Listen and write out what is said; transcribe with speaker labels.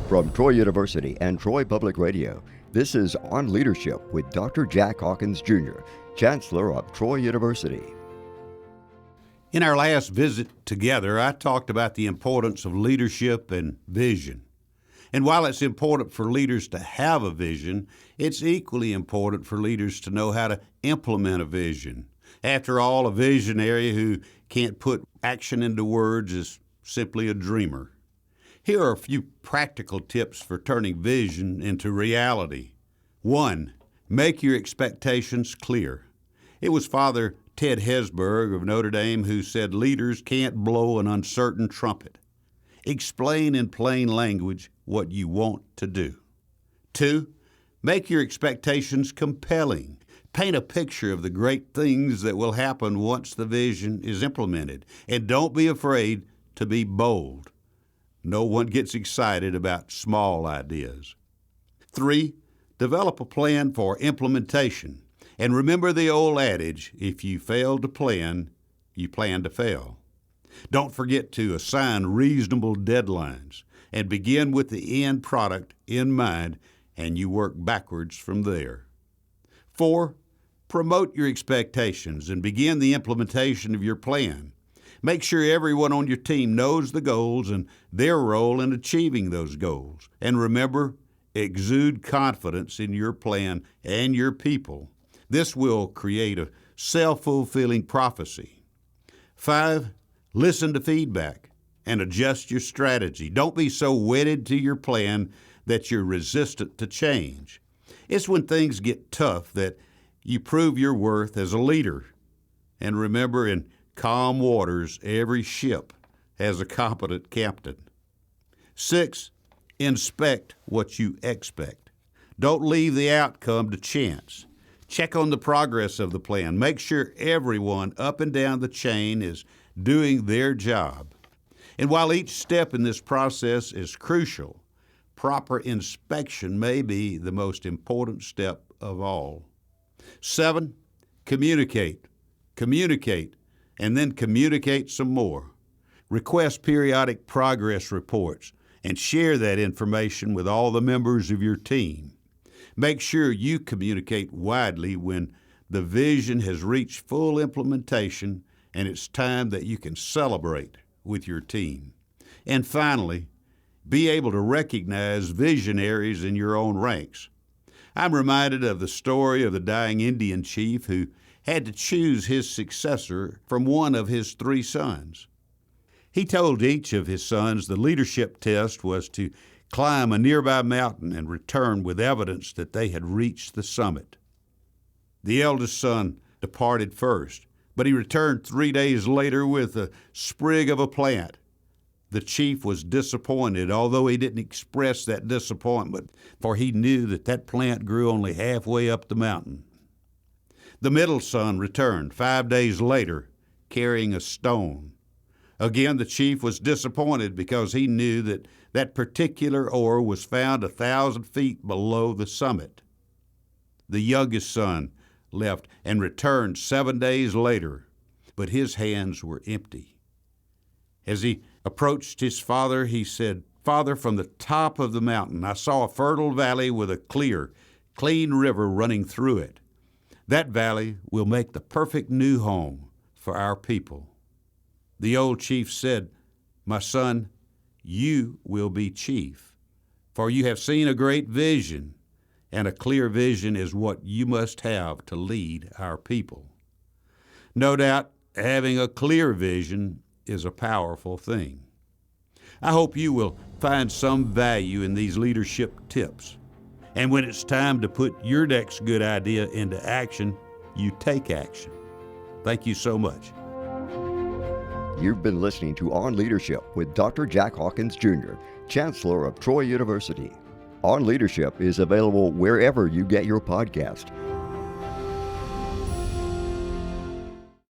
Speaker 1: From Troy University and Troy Public Radio, this is On Leadership with Dr. Jack Hawkins, Jr., Chancellor of Troy University.
Speaker 2: In our last visit together, I talked about the importance of leadership and vision. And while it's important for leaders to have a vision, it's equally important for leaders to know how to implement a vision. After all, a visionary who can't put action into words is simply a dreamer. Here are a few practical tips for turning vision into reality. 1. Make your expectations clear. It was Father Ted Hesburgh of Notre Dame who said leaders can't blow an uncertain trumpet. Explain in plain language what you want to do. 2. Make your expectations compelling. Paint a picture of the great things that will happen once the vision is implemented. And don't be afraid to be bold. No one gets excited about small ideas. 3. Develop a plan for implementation. And remember the old adage, if you fail to plan, you plan to fail. Don't forget to assign reasonable deadlines and begin with the end product in mind, and you work backwards from there. 4. Promote your expectations and begin the implementation of your plan. Make sure everyone on your team knows the goals and their role in achieving those goals. And remember, exude confidence in your plan and your people. This will create a self-fulfilling prophecy. 5. Listen to feedback and adjust your strategy. Don't be so wedded to your plan that you're resistant to change. It's when things get tough that you prove your worth as a leader. And remember, in calm waters, every ship has a competent captain. 6. Inspect what you expect. Don't leave the outcome to chance. Check on the progress of the plan. Make sure everyone up and down the chain is doing their job. And while each step in this process is crucial, proper inspection may be the most important step of all. 7. Communicate. Communicate, and then communicate some more. Request periodic progress reports and share that information with all the members of your team. Make sure you communicate widely when the vision has reached full implementation and it's time that you can celebrate with your team. And finally, be able to recognize visionaries in your own ranks. I'm reminded of the story of the dying Indian chief who had to choose his successor from one of his 3 sons. He told each of his sons the leadership test was to climb a nearby mountain and return with evidence that they had reached the summit. The eldest son departed first, but he returned 3 days later with a sprig of a plant. The chief was disappointed, although he didn't express that disappointment, for he knew that that plant grew only halfway up the mountain. The middle son returned 5 days later, carrying a stone. Again, the chief was disappointed because he knew that that particular ore was found 1,000 feet below the summit. The youngest son left and returned 7 days later, but his hands were empty. As he approached his father, he said, "Father, from the top of the mountain, I saw a fertile valley with a clear, clean river running through it. That valley will make the perfect new home for our people." The old chief said, "My son, you will be chief, for you have seen a great vision, and a clear vision is what you must have to lead our people." No doubt, having a clear vision is a powerful thing. I hope you will find some value in these leadership tips. And when it's time to put your next good idea into action, you take action. Thank you so much.
Speaker 1: You've been listening to On Leadership with Dr. Jack Hawkins, Jr., Chancellor of Troy University. On Leadership is available wherever you get your podcast